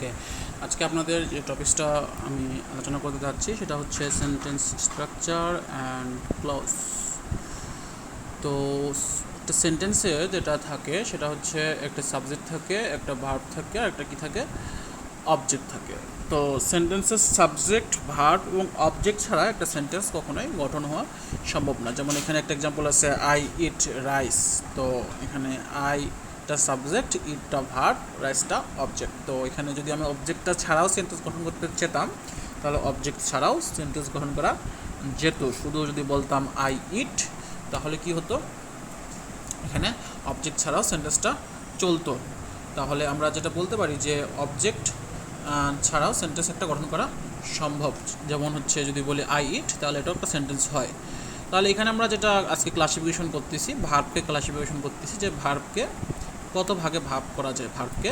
ওকে, আজকে আপনাদের যে টপিকসটা আমি আলোচনা করতে যাচ্ছি সেটা হচ্ছে সেন্টেন্স স্ট্রাকচার অ্যান্ড ক্লজ। তো একটা সেন্টেন্সের যেটা থাকে সেটা হচ্ছে একটা সাবজেক্ট থাকে, একটা ভার্ব থাকে, আর একটা কী থাকে, অবজেক্ট থাকে। তো সেন্টেন্সের সাবজেক্ট, ভার্ব এবং অবজেক্ট ছাড়া একটা সেন্টেন্স কখনোই গঠন হওয়া সম্ভব না। যেমন এখানে একটা এক্সাম্পল আছে, আই ইট রাইস। তো এখানে আইটা সাবজেক্ট, ইটটা ভার্ব, রাইসটা অবজেক্ট। তো এখানে যদি আমি অবজেক্টটা ছাড়াও সেন্টেন্স গঠন করতে চেতাম তাহলে অবজেক্ট ছাড়াও সেন্টেন্স গঠন করা যেত। শুধু যদি বলতাম আই ইট তাহলে কি হতো, এখানে অবজেক্ট ছাড়াও সেন্টেন্সটা চলতো। তাহলে আমরা যেটা বলতে পারি যে অবজেক্ট ছাড়াও সেন্টেন্স একটা গঠন করা সম্ভব। যেমন হচ্ছে যদি বলি আই ইট তাহলে এটাও একটা সেন্টেন্স হয়। তাহলে এখানে আমরা যেটা আজকে ক্লাসিফিকেশন করতেছি, ভার্বকে ক্লাসিফিকেশন করতেছি যে ভার্বকে কত ভাগে ভাগ করা যায়। ভার্বকে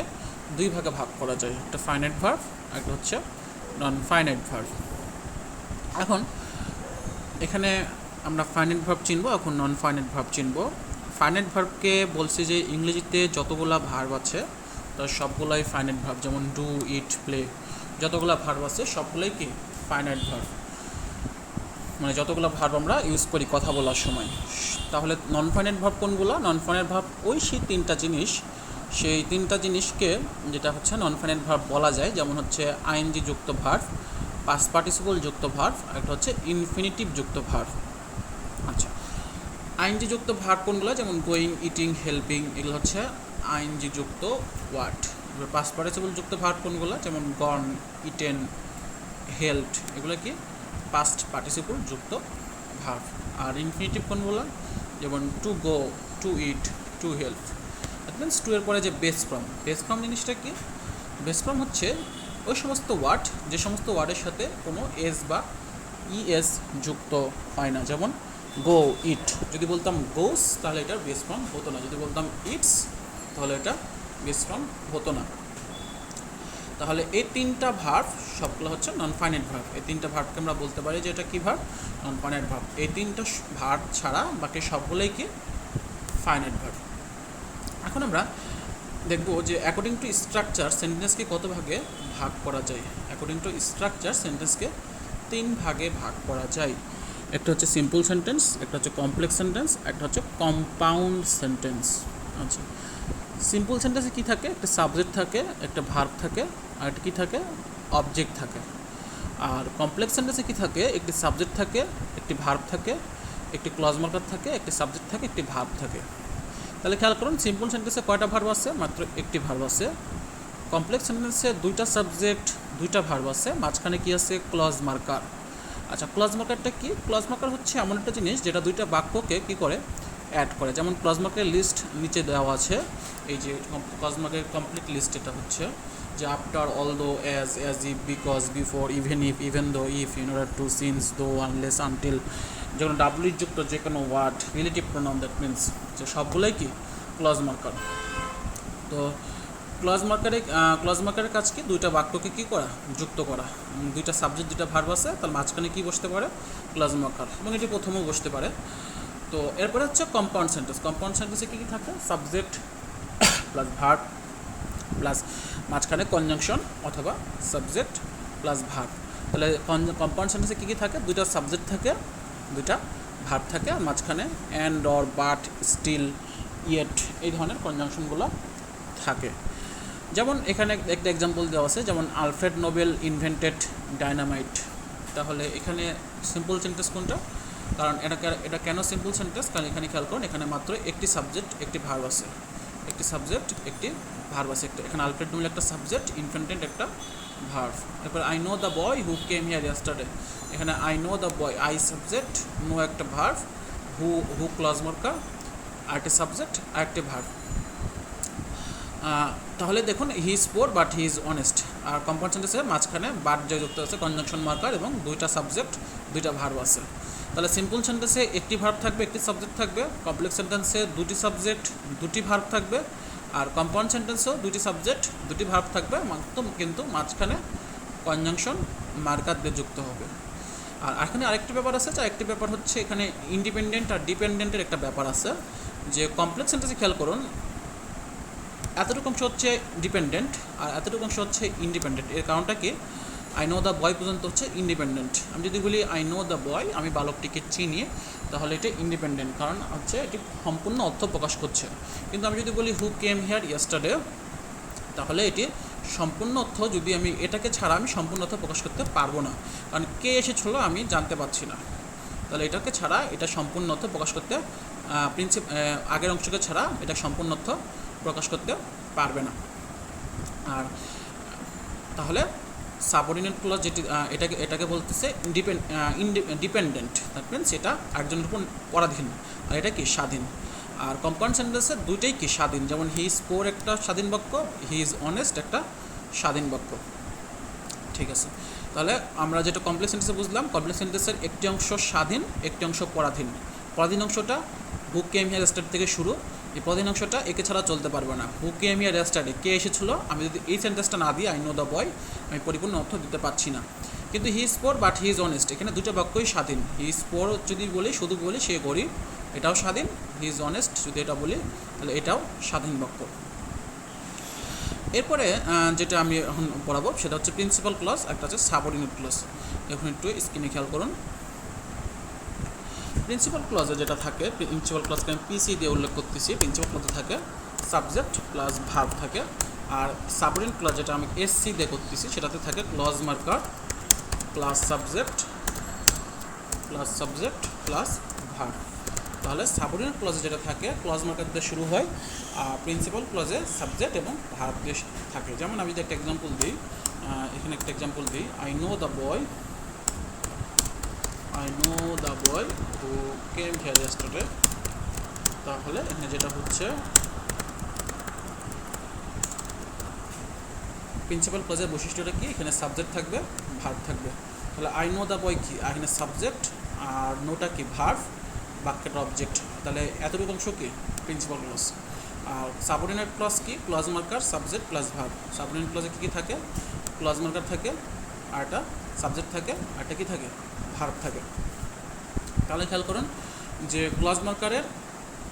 দুই ভাগে ভাগ করা যায়, একটা ফাইনাইট ভার্ব, একটা হচ্ছে নন ফাইনাইট ভার্ব। এখন এখানে আমরা ফাইনাইট ভার্ব চিনবো, এখন নন ফাইনাইট ভার্ব চিনবো। ফাইনাইট ভার্বকে বলছি যে ইংরেজিতে যতগুলা ভার্ব আছে তার সবগুলাই ফাইনাইট ভার্ব। যেমন ডু, ইট, প্লে, যতগুলা ভার্ব আছে সবগুলোই কি ফাইনাইট ভার্ব, মানে যতগুলো ভার্ব আমরা ইউজ করি কথা বলার সময়। তাহলে নন ফাইনাইট ভার্ব কোনগুলো? নন ফাইনাইট ভার্ব ওই তিনটা জিনিস, সেই তিনটা জিনিসকে যেটা হচ্ছে নন ফাইনাইট ভার্ব বলা যায়। যেমন হচ্ছে আইএনজি যুক্ত ভার্ব, পাস্ট পার্টিসিপল যুক্ত ভার্ব, একটা হচ্ছে ইনফিনিটিভ যুক্ত ভার্ব। আচ্ছা, আইএনজি যুক্ত ভার্ব কোনগুলো? যেমন গোয়িং, ইটিং, হেল্পিং, এগুলো হচ্ছে আইএনজি যুক্ত ওয়ার্ড। এবার পাস্ট পার্টিসিপল যুক্ত ভার্ব কোনগুলো? যেমন গন, ইটেন, হেল্পড, এগুলো কি পাস্ট পার্টিসিপল যুক্ত ভার্ব। আর ইনফিনিটিভ কোনগুলো? যেমন to go, to eat, to help. That means to এর পরে যে বেস ফ্রম, বেস ফ্রম জিনিসটা কি? বেস ফ্রম হচ্ছে ওই সমস্ত ওয়ার্ড যে সমস্ত ওয়ার্ডের সাথে কোনো এস বা ইএস যুক্ত হয় না। যেমন গো, ইট, যদি বলতাম গোস তাহলে এটার বেস ফ্রম হতো না। যদি বলতাম ইটস তাহলে এটা বেস ফ্রম হতো না। তাহলে এই তিনটা ভার্ব সবগুলো হচ্ছে নন ফাইনাইট ভার্ব। এই তিনটা ভার্বকে আমরা বলতে পারি যে এটা কি ভার্ব? Non finite verb. এই তিনটা ভার্ব ছাড়া বাকি সবগুলোই কি ফাইনাইট ভার্ব। এখন আমরা দেখব যে অ্যাকর্ডিং টু স্ট্রাকচার সেন্টেন্সকে কত ভাগে ভাগ করা যায়। অ্যাকর্ডিং টু স্ট্রাকচার সেন্টেন্সকে তিন ভাগে ভাগ করা যায়। একটা হচ্ছে সিম্পল সেন্টেন্স, একটা হচ্ছে কমপ্লেক্স সেন্টেন্স, একটা হচ্ছে কম্পাউন্ড সেন্টেন্স। আচ্ছা, সিম্পল সেন্টেন্সে কী থাকে? একটা সাবজেক্ট থাকে, একটা ভার্ব থাকে, আর একটা কী থাকে? অবজেক্ট থাকে। আর কমপ্লেক্স সেন্টেন্সে কী থাকে? একটি সাবজেক্ট থাকে, একটি ভার্ব থাকে, একটি ক্লজ মার্কার থাকে, একটি সাবজেক্ট থাকে, একটি ভার্ব থাকে। তাহলে খেয়াল করুন, সিম্পল সেন্টেন্সে কয়টা ভার্ব আছে? মাত্র একটি ভার্ব আছে। কমপ্লেক্স সেন্টেন্সে দুইটা সাবজেক্ট, দুইটা ভার্ব আছে, মাঝখানে কি আছে? Clause marker. আচ্ছা, ক্লজ মার্কারটা কি? ক্লজ মার্কার হচ্ছে এমন একটা জিনিস যেটা দুইটা বাক্যকে কী করে? অ্যাড করে। যেমন ক্লজ মার্কের লিস্ট নিচে দেওয়া আছে, এই যে ক্লজ মার্কের কমপ্লিট লিস্ট এটা হচ্ছে যে after, although, as if, because, before, even if, even though, if, in order to, since, though, unless, until, যেমন ডাব্লিউ যুক্ত যে কোনো word, relative pronoun, that means যে সবগুলোই কি ক্লজ মার্কার। তো ক্লজ মার্কারের কাজ কি? দুইটা বাক্যকে কী করা? যুক্ত করা। দুইটা সাবজেক্ট, দুইটা ভার্ব আছে, তার মাঝখানে কি বসতে পারে? ক্লজ মার্কার, এবং এটি প্রথমেও বসতে পারে। তো এরপরে হচ্ছে কম্পাউন্ড সেন্টেন্স। কম্পাউন্ড সেন্টেন্সে কী কী থাকে? সাবজেক্ট প্লাস ভার্ব প্লাস মাঝখানে কনজাংশন অথবা সাবজেক্ট প্লাস ভার্ব। তাহলে কম্পাউন্ড সেন্টেন্সে কী কী থাকে? দুইটা সাবজেক্ট থাকে, দুইটা ভার্ব থাকে, আর মাঝখানে and, or, but, still, yet, এই ধরনের কনজাংশনগুলো থাকে। যেমন এখানে একটা এক্সাম্পল দেওয়া আছে, যেমন আলফ্রেড নোবেল ইনভেন্টেড ডায়নামাইট। তাহলে এখানে সিম্পল সেন্টেন্স কোনটা? কারণ এটা কেন সিম্পল সেন্টেন্স? কারণ এখানে খেয়াল করুন, এখানে মাত্র একটি সাবজেক্ট, একটি ভার্ব আছে, একটি সাবজেক্ট, একটি ভার্ব আছে। এখানে আলফ্রেড নোবেল একটা সাবজেক্ট, ইনভেন্টেড একটা ভার্ব। এরপর I know the boy who came here yesterday, এখানে I know the boy, I subject, know একটা ভার্ব, হু ক্লজ মার্কার, আরেকটি সাবজেক্ট, আরেকটি ভার্ব। তাহলে দেখুন, he is poor but he is honest. আর compound সেন্টেন্সের মাঝখানে বাট যে যুক্ত আছে, কনজাংশন মার্কার, এবং দুইটা সাবজেক্ট, দুইটা ভার্ব আছে। তাহলে সিম্পল সেন্টেন্সে একটি ভার্ব থাকবে, একটি সাবজেক্ট থাকবে। কমপ্লেক্স সেন্টেন্সে দুটি সাবজেক্ট, দুটি ভার্ব থাকবে। আর কম্পাউন্ড সেন্টেন্সেও দুটি সাবজেক্ট, দুটি ভার্ব থাকবে, কিন্তু মাঝখানে কনজাংশন মার্কার দিয়ে যুক্ত হবে। আর এখানে আরেকটি ব্যাপার আছে, আরেকটি ব্যাপার হচ্ছে এখানে ইন্ডিপেন্ডেন্ট আর ডিপেন্ডেন্টের একটা ব্যাপার আছে। যে কমপ্লেক্স সেন্টেন্সে খেয়াল করুন, এতটুকু অংশ হচ্ছে ডিপেন্ডেন্ট আর এতটুকু অংশ হচ্ছে ইন্ডিপেন্ডেন্ট। এর কারণটা কি, আই নো দ্য বয় পর্যন্ত হচ্ছে ইন্ডিপেন্ডেন্ট। আমি যদি বলি আই নো দ্য বয়, আমি বালকটিকে চিনি, তাহলে এটা ইন্ডিপেন্ডেন্ট, কারণ হচ্ছে এটি সম্পূর্ণ অর্থ প্রকাশ করছে। কিন্তু আমি যদি বলি হু কেম হিয়ার ইয়েস্টারডে, তাহলে এটি সম্পূর্ণ অর্থ, যদি আমি এটাকে ছাড়া আমি সম্পূর্ণ অর্থ প্রকাশ করতে পারবো না, কারণ কে এসেছিলো আমি জানতে পারছি না। তাহলে এটাকে ছাড়া এটা সম্পূর্ণ অর্থ প্রকাশ করতে আগের অংশকে ছাড়া এটা সম্পূর্ণ অর্থ প্রকাশ করতে পারবে না। আর তাহলে সাবঅর্ডিনেট ক্লজ যেটি এটাকে বলতেছে ডিপেন্ডেন্ট, দ্যাট মিনস এটা একজনের উপর পরাধীন, আর এটা কি স্বাধীন। আর কম্পাউন্ড সেন্টেন্সের দুইটাই কি স্বাধীন, যেমন হি ইজ পোর একটা স্বাধীন বাক্য, হি ইজ অনেস্ট একটা স্বাধীন বাক্য। ঠিক আছে, তাহলে আমরা যেটা কমপ্লেক্স সেন্টেন্সে বুঝলাম, কমপ্লেক্স সেন্টেন্সের একটি অংশ স্বাধীন, একটি অংশ পরাধীন। পরাধীন অংশটা হু কেম হিয়ার ইয়েস্টারডে থেকে শুরু, এই পরাধীন অংশটা একে ছাড়া চলতে পারবে না। হু কেম হিয়ার ইয়েস্টারডে, কে এসেছিল, আমি যদি এই সেন্টেন্সটা না দিই আই নো দ্য বয়, আমি পরিপূর্ণ অর্থ দিতে পারছি না। কিন্তু হি is poor but he is honest, এখানে দুটো বাক্যই স্বাধীন। হি ইজ পোর যদি বলি, শুধু বলি সে গরিব, এটাও স্বাধীন। হি ইজ অনেস্ট যদি এটা বলি, তাহলে এটাও স্বাধীন বাক্য। এরপরে যেটা আমি এখন পড়াবো সেটা হচ্ছে প্রিন্সিপাল ক্লজ, একটা হচ্ছে সাবঅর্ডিনেট ক্লজ। এখন একটু স্ক্রিনে খেয়াল করুন। প্রিন্সিপাল ক্লজে যেটা থাকে, প্রিন্সিপাল ক্লজকে আমি পিসি দিয়ে উল্লেখ করতেছি। প্রিন্সিপাল ক্লজে থাকে সাবজেক্ট প্লাস ভার্ব থাকে, আর সাবঅর্ডিনেট ক্লজ যেটা আমি এসসি দিয়ে করতেছি সেটাতে থাকে clause marker plus subject plus verb. তাহলে সাবঅর্ডিনেট ক্লজে যেটা থাকে ক্লজ মার্কার দিয়ে শুরু হয়, আর প্রিন্সিপাল ক্লজে সাবজেক্ট এবং ভার্ব দিয়ে থাকে। যেমন আমি যদি একটা এক্সাম্পল দিই, এখানে একটা এক্সাম্পল দিই, I know the boy who came here yesterday. তাহলে এখানে যেটা হচ্ছে প্রিন্সিপাল ক্লজের বৈশিষ্ট্যটা কি, এখানে সাবজেক্ট থাকবে, ভার্ব থাকবে। তাহলে আই নো দ্য বয় কি, এখানে সাবজেক্ট, আর নোটা কি ভার্ব, বাক্যের অবজেক্ট। তাহলে এতটুকু অংশ কি প্রিন্সিপাল ক্লজ। আর সাবঅর্ডিনেট ক্লজ কি, clause marker subject plus verb. Subordinate ক্লজে কী কী থাকে, ক্লজ মার্কার থাকে, আর একটা সাবজেক্ট থাকে, আর একটা কী থাকে, ভার্ব থাকে। তাহলে খেয়াল করুন যে ক্লজ মার্কারের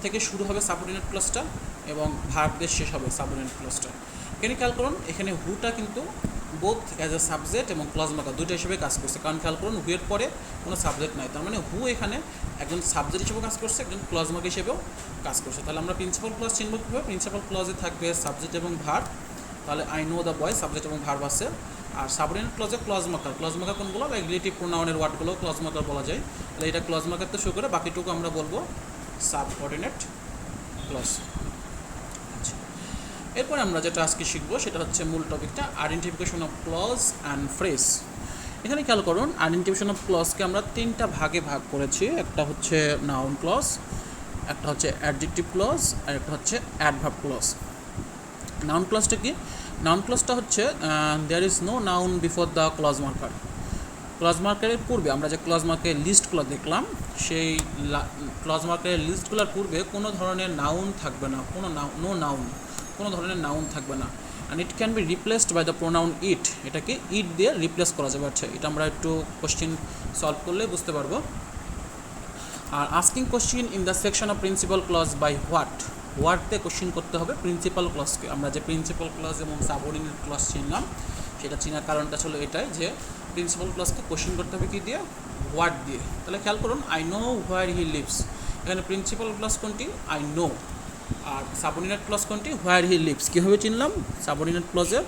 থেকে শুরু হবে সাবঅর্ডিনেট ক্লজটা এবং ভার্ব দিয়ে শেষ হবে সাবঅর্ডিনেট ক্লজটা। এখানে খেয়াল করুন, এখানে হুটা কিন্তু বোথ অ্যাজ এ সাবজেক্ট এবং ক্লজ মার্কার দুটো হিসেবে কাজ করছে, কারণ খেয়াল করুন হু এর পরে কোনো সাবজেক্ট নাই, তার মানে হু এখানে একজন সাবজেক্ট হিসেবেও কাজ করছে, একজন ক্লজ মার্কার হিসেবেও কাজ করছে। তাহলে আমরা প্রিন্সিপাল ক্লজ চিনব কীভাবে, প্রিন্সিপাল ক্লজে থাকবে সাবজেক্ট এবং ভার্ব। তাহলে I know the boy subject এবং ভার্ব আছে। আর সাবঅর্ডিনেট ক্লজে ক্লজ মার্কার কোনগুলো, লাইক রিলেটিভ প্রোনাউনের ওয়ার্ডগুলো ক্লজ মার্কার বলা যায়। তাহলে এটা ক্লজ মার্কার তো শুরু করে বাকিটুকু আমরা বলবো সাবঅর্ডিনেট ক্লজ। আচ্ছা, এরপরে আমরা যেটা আজকে শিখবো সেটা হচ্ছে মূল টপিকটা identification of clause and phrase. এখানে খেয়াল করুন, আইডেন্টিফিকেশন অফ ক্লজকে আমরা তিনটা ভাগে ভাগ করেছি। একটা হচ্ছে নাউন ক্লজ, একটা হচ্ছে অ্যাডজেক্টিভ ক্লজ, আর একটা হচ্ছে অ্যাডভার্ব ক্লজ। নাউন ক্লজটা কি, নাউন ক্লজটা হচ্ছে there is no noun before the clause marker. Clause মার্কারের পূর্বে আমরা যে ক্লজ মার্কারের লিস্টগুলো দেখলাম, সেই ক্লজ মার্কারের লিস্টগুলোর পূর্বে কোনো ধরনের নাউন থাকবে না, কোনো ধরনের নাউন থাকবে না। And it can be replaced by the pronoun it, এটাকে ইট দিয়ে রিপ্লেস করা যাবে। আচ্ছা, এটা আমরা একটু কোশ্চেন সলভ করলে বুঝতে পারবো। আর asking question in the section of principal clause by হোয়াটতে কোশ্চেন করতে হবে প্রিন্সিপাল ক্লজকে। আমরা যে প্রিন্সিপাল ক্লজ এবং সাবঅর্ডিনেট ক্লজ চিনলাম, সেটা চেনার কারণটা ছিল এটাই যে প্রিন্সিপাল ক্লজকে কোশ্চেন করতে হবে কি দিয়ে, হোয়াট দিয়ে। তাহলে খেয়াল করুন, I know where he lives, এখানে প্রিন্সিপাল ক্লজ কোনটি, আই নো। আর সাবঅর্ডিনেট ক্লজ কোনটি, হোয়ার হি লিভস। কীভাবে চিনলাম, সাবঅর্ডিনেট ক্লজে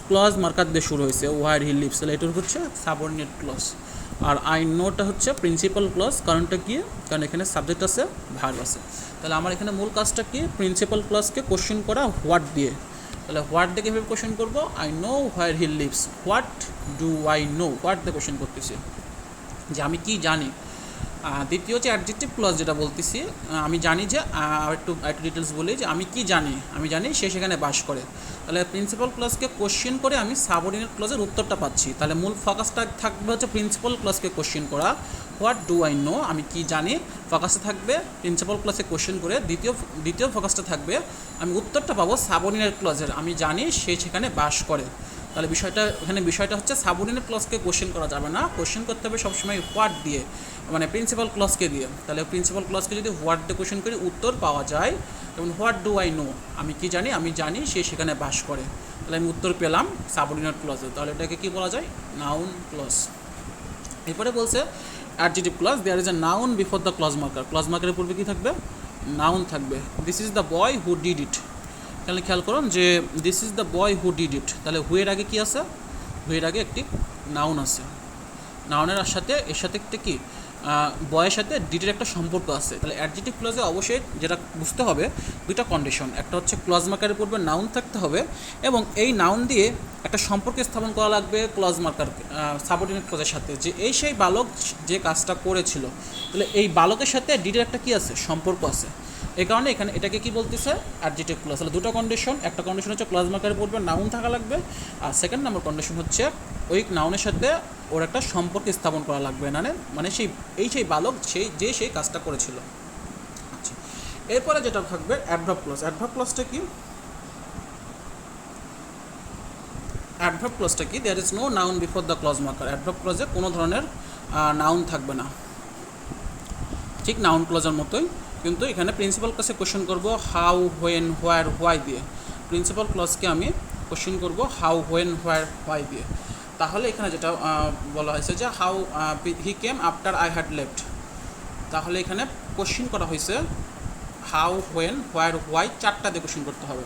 ক্লজ মার্কার দিয়ে শুরু হয়েছে, হোয়ার হি লিভস, তাহলে এটা হচ্ছে সাবঅর্ডিনেট ক্লজ। আর আই নোটা হচ্ছে প্রিন্সিপাল ক্লজ, কারণটা কি, কারণ এখানে সাবজেক্ট আছে, ভার্ব আছে। তাহলে আমার এখানে মূল কাজটা কি, প্রিন্সিপাল ক্লজকে কোশ্চেন করা হোয়াট দিয়ে। তাহলে হোয়াট দিয়ে কীভাবে কোশ্চেন করবো, I know where he leaves, what do I know, what দিয়ে কোশ্চেন করতেছি যে আমি কি জানি। দ্বিতীয় হচ্ছে অ্যাডজেক্টিভ ক্লজ, যেটা বলতেছি আমি জানি যে, একটু ডিটেলস বলি যে আমি কি জানি, আমি জানি সে সেখানে বাস করে। তাহলে প্রিন্সিপাল ক্লজকে কোশ্চেন করে আমি সাবঅর্ডিনেট ক্লজের উত্তরটা পাচ্ছি। তাহলে মূল ফোকাসটা থাকবে হচ্ছে প্রিন্সিপাল ক্লজকে কোশ্চেন করা, হোয়াট ডু আই নো, আমি কি জানি, ফোকাসে থাকবে প্রিন্সিপাল ক্লজকে কোশ্চেন করে। দ্বিতীয় ফোকাসটা থাকবে আমি উত্তরটা পাবো সাবঅর্ডিনেট ক্লজের, আমি জানি সে সেখানে বাস করে। তাহলে বিষয়টা হচ্ছে সাবঅর্ডিনেট ক্লজকে কোশ্চেন করা যাবে না, কোশ্চেন করতে হবে সবসময় হোয়াট দিয়ে, মানে প্রিন্সিপাল ক্লজকে দিয়ে। তাহলে প্রিন্সিপাল ক্লজকে যদি হোয়াট দিয়ে কোশ্চেন করি উত্তর পাওয়া যায়, যেমন হোয়াট ডু আই নো, আমি কি জানি, আমি জানি সে সেখানে বাস করে, তাহলে আমি উত্তর পেলাম সাবঅর্ডিনেট ক্লজে। তাহলে এটাকে কি বলা যায়, নাউন ক্লজ। এরপরে বলছে adjective clause, there is a noun before the clause marker, clause মার্কারের পূর্বে কী থাকবে, নাউন থাকবে। This is the boy who did it, তাহলে খেয়াল করুন যে this is the boy who did it, তাহলে হুয়ের আগে কী আছে, হুয়ের আগে একটি নাউন আছে, নাউনের এর সাথে একটা কি বয়ের সাথে ডিটের একটা সম্পর্ক আছে। তাহলে অ্যাডজেক্টিভ ক্লজে অবশ্যই যেটা বুঝতে হবে দুইটা কন্ডিশন, একটা হচ্ছে ক্লজ মার্কারের পূর্বে নাউন থাকতে হবে এবং এই নাউন দিয়ে একটা সম্পর্ক স্থাপন করা লাগবে ক্লজ মার্কার সাবঅর্ডিনেট ক্লজের সাথে, যে এই সেই বালক যে কাজটা করেছিল। তাহলে এই বালকের সাথে ডিটের একটা কি আছে, সম্পর্ক আছে। এই কারণে এখানে এটাকে কি বলতেছে, অ্যাডজেক্টিভ ক্লজ। তাহলে দুটো কন্ডিশন, একটা কন্ডিশন হচ্ছে ক্লজ মার্কারের পূর্বে নাউন থাকা লাগবে, আর সেকেন্ড নাম্বার কন্ডিশন হচ্ছে ওই নাউনের সাথে ওর একটা সম্পর্ক স্থাপন করা লাগবে, মানে সেই বালক সেই কাজটা করেছিল। আচ্ছা, এরপরে যেটা থাকবে অ্যাডভার্ব ক্লজ। অ্যাডভার্ব ক্লজটা কি, there is no noun before the clause marker. Adverb ক্লজে কোনো ধরনের নাউন থাকবে না, ঠিক নাউন ক্লজের মতোই, কিন্তু এখানে প্রিন্সিপাল ক্লজে কোশ্চেন করব হাউ, হোয়েন, হোয়ার, হোয়াই দিয়ে। প্রিন্সিপাল ক্লজকে আমি কোশ্চেন করব হাউ, হোয়েন, হোয়ার, হোয়াই দিয়ে। তাহলে এখানে যেটা বলা হয়েছে যে how he came after I had left, তাহলে এখানে কোশ্চেন করা হয়েছে হাউ, হোয়েন, হোয়ার, হোয়াই, চারটা দিয়ে কোশ্চেন করতে হবে।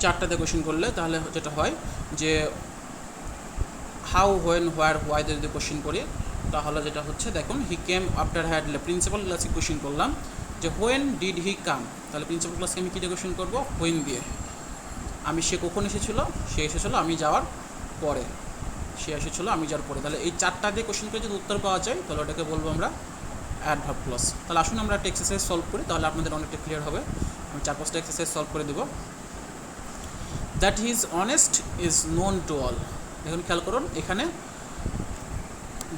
চারটা দিয়ে কোশ্চেন করলে তাহলে যেটা হয় যে হাউ, হোয়েন, হোয়ার, হোয়াই দিয়ে যদি কোশ্চেন করি তাহলে যেটা হচ্ছে দেখুন he came after had left, principal ক্লাসে কোশ্চেন করলাম যে হোয়েন ডিড হি কাম, তাহলে প্রিন্সিপাল ক্লাসকে আমি কী দিয়ে কোশ্চেন করবো, হোয়েন দিয়ে। সে কখন এসেছিলো, সে এসেছিলো আমি যাওয়ার পরে, সে এসেছিলো আমি যাওয়ার পরে। তাহলে এই চারটা দিয়ে কোশ্চেন করে যদি উত্তর পাওয়া যায় তাহলে ওটাকে বলবো আমরা অ্যাডভার্ব ক্লজ। তাহলে আসুন আমরা একটা এক্সারসাইজ সলভ করি, তাহলে আপনাদের অনেকটা ক্লিয়ার হবে। আমি 4-5টা এক্সারসাইজ সলভ করে দেবো। That he is honest is known to all, দেখুন খেয়াল করুন এখানে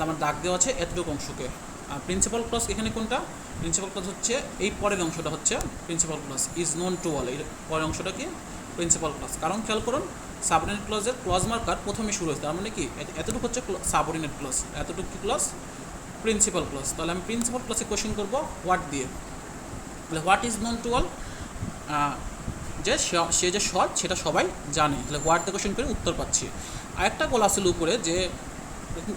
আমার দাগ দেওয়া আছে এতটুকু অংশকে। আর প্রিন্সিপাল ক্লজ এখানে কোনটা, প্রিন্সিপাল ক্লজ হচ্ছে এই পরের অংশটা হচ্ছে principal clause, is known to all, এই পরের অংশটা কি প্রিন্সিপাল ক্লজ। কারণ খেয়াল করুন সাবঅর্ডিনেট ক্লজের ক্লজ মার্কার প্রথমে শুরু হয়েছে, তার মানে কি এতটুকু হচ্ছে সাবঅর্ডিনেট ক্লজ, এতটুকু কি ক্লজ, প্রিন্সিপাল ক্লজ। তাহলে আমি প্রিন্সিপাল ক্লজে কোশ্চেন করবো হোয়াট দিয়ে। তাহলে what is known to all, যে সে যে সৎ সেটা সবাই জানে, তাহলে হোয়াট দিয়ে কোশ্চেন করে উত্তর পাচ্ছি। আরেকটা বলা ছিল উপরে যে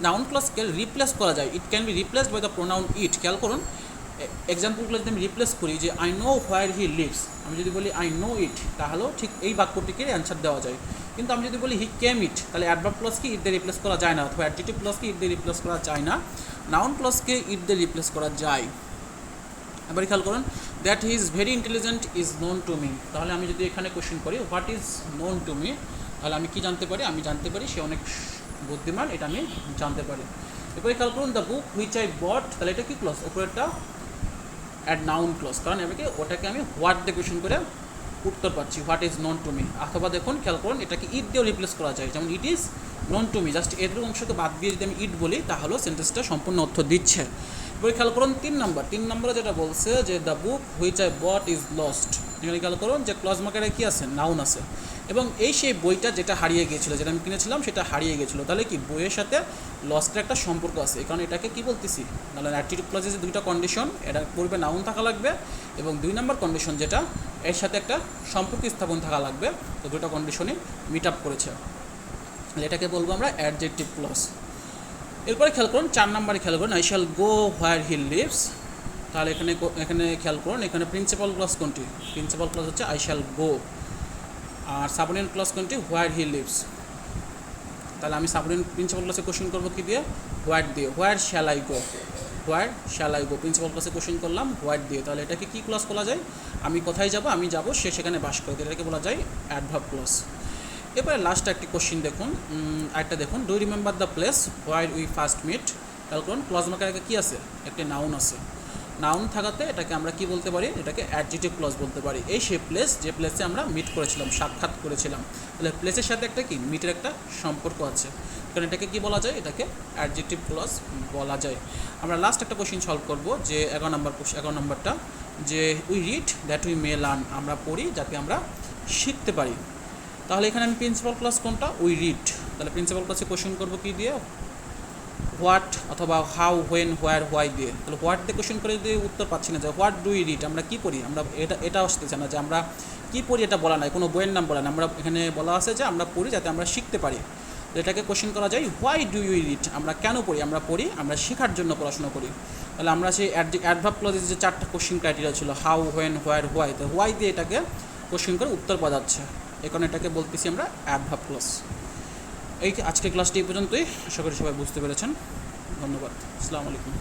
নাউন ক্লজকে রিপ্লেস করা যায়, it can be replaced by the pronoun it. খেয়াল করুন এক্সাম্পলগুলো যদি আমি রিপ্লেস করি যে I know where he lives, আমি যদি বলি আই নো ইট তাহলেও ঠিক এই বাক্যটিকে অ্যান্সার দেওয়া যায়। কিন্তু আমি যদি বলি হি কেম ইট, তাহলে অ্যাডভার্ব ক্লজকে ইট দিয়ে রিপ্লেস করা যায় না, অথবা অ্যাডজেক্টিভ ক্লজকে ইট দিয়ে রিপ্লেস করা যায় না, নাউন ক্লজকে ইট দিয়ে রিপ্লেস করা যায়। এবার খেয়াল করুন that he is very intelligent is known to me, তাহলে আমি যদি এখানে কোশ্চেন করি what is known to me, তাহলে আমি কি জানতে পারি, আমি জানতে পারি সে অনেক বুদ্ধিমান, এটা আমি জানতে পারি। এরপরে খেয়াল করুন the book which I bought, তাহলে এটা কি ক্লজ, উপরেরটা অ্যাড নাউন ক্লজ, কারণ ওটাকে আমি হোয়াট দিয়ে কোশ্চেন করে উত্তর পাচ্ছি, what is known to me. অথবা দেখুন খেয়াল করুন এটাকে ইট দিয়েও রিপ্লেস করা যায়, যেমন it is known to me, just এর অংশকে বাদ দিয়ে যদি আমি ইট বলি তাহলেও সেন্টেন্সটা সম্পূর্ণ অর্থ দিচ্ছে। এবারে খেয়াল করুন 3 নম্বরে যেটা বলছে যে the book which I bought is lost, এখানে খেয়াল করুন যে ক্লজ মার্কারে কি আছে, নাউন আছে, এবং সেই বইটা যেটা হারিয়ে গিয়েছিলো, যেটা আমি কিনেছিলাম সেটা হারিয়ে গিয়েছিলো, তাহলে কি বইয়ের সাথে লস্টের একটা সম্পর্ক আছে, কারণ এটাকে কি বলতেছি, নাহলে অ্যাডজেক্টিভ ক্লজে যে দুইটা কন্ডিশন, এটা পূর্বে নাউন থাকা লাগবে এবং 2 নম্বর কন্ডিশন যেটা এর সাথে একটা সম্পর্ক স্থাপন থাকা লাগবে, তো দুটো কন্ডিশনই মিট আপ করেছে, এটাকে বলবো আমরা অ্যাডজেক্টিভ ক্লজ। এরপরে খেয়াল করুন 4 নম্বরে খেয়াল করুন I shall go where he lives, তাহলে এখানে খেয়াল করুন এখানে প্রিন্সিপাল ক্লজ কোনটি, প্রিন্সিপাল ক্লজ হচ্ছে আই শ্যাল গো, আর সাবঅর্ডিনেট ক্লজ কোনটি, হোয়ার হি লিভস। তাহলে আমি সাবঅর্ডিনেট প্রিন্সিপাল ক্লজে কোশ্চেন করবো কি দিয়ে, হোয়াট দিয়ে, where shall I go, where shall I go, principal ক্লজে কোশ্চেন করলাম হোয়াট দিয়ে, তাহলে এটাকে কি ক্লজ বলা যায়, আমি কোথায় যাব, আমি যাব সে সেখানে বাস করে, এটাকে বলা যায় অ্যাডভার্ব ক্লজ। এরপরে লাস্ট একটি কোশ্চেন দেখুন, আরেকটা দেখুন do remember the place where we first meet, খেয়াল করুন ক্লজ মার্কারে কী আছে, একটি নাউন আছে, নাউন থাকাতে এটাকে আমরা কি বলতে পারি, এটাকে অ্যাডজেক্টিভ ক্লজ বলতে পারি। এই সেই প্লেস যে প্লেসে আমরা মিট করেছিলাম, সাক্ষাৎ করেছিলাম, তাহলে প্লেসের সাথে একটা কি মিটের একটা সম্পর্ক আছে, কারণ এটাকে কি বলা যায়, এটাকে অ্যাডজেক্টিভ ক্লজ বলা যায়। আমরা লাস্ট একটা কোশ্চেন সলভ করব যে 11 নম্বরটা, যে we read that we may learn, আমরা পড়ি যাতে আমরা শিখতে পারি। তাহলে এখানে আমি প্রিন্সিপাল ক্লাস কোনটা, উই রিড। তাহলে প্রিন্সিপাল ক্লাসে কোশ্চেন করবো কি দিয়ে, হোয়াট অথবা হাউ, হোয়েন, হোয়ার, হোয়াই দিয়ে। তাহলে হোয়াট দিয়ে কোশ্চেন করে দিয়ে উত্তর পাচ্ছি না যে হোয়াট ডু ইউ রিড, আমরা কী পড়ি, আমরা এটা আসতেছে না যে আমরা কী পড়ি, এটা বলা নাই, কোনো বইয়ের নাম বলা না, আমরা এখানে বলা আছে যে আমরা পড়ি যাতে আমরা শিখতে পারি। এটাকে কোশ্চেন করা যায় হোয়াই ডু ইউ রিড, আমরা কেন পড়ি, আমরা পড়ি আমরা শেখার জন্য পড়াশোনা করি। তাহলে আমরা সেই অ্যাডভার্ব ক্লজের যে 4টা কোশ্চেন ক্রাইটেরিয়া ছিল, হাউ, হোয়েন, হোয়ার, হোয়াই, তো হোয়াই দিয়ে এটাকে কোশ্চেন করে উত্তর পাওয়া যাচ্ছে, এই কারণে এটাকে বলতেছি আমরা অ্যাডভার্ব ক্লজ। এই আজকের ক্লাসটি এই পর্যন্তই, আশা করি সবাই বুঝতে পেরেছেন। ধন্যবাদ, আসসালামু আলাইকুম।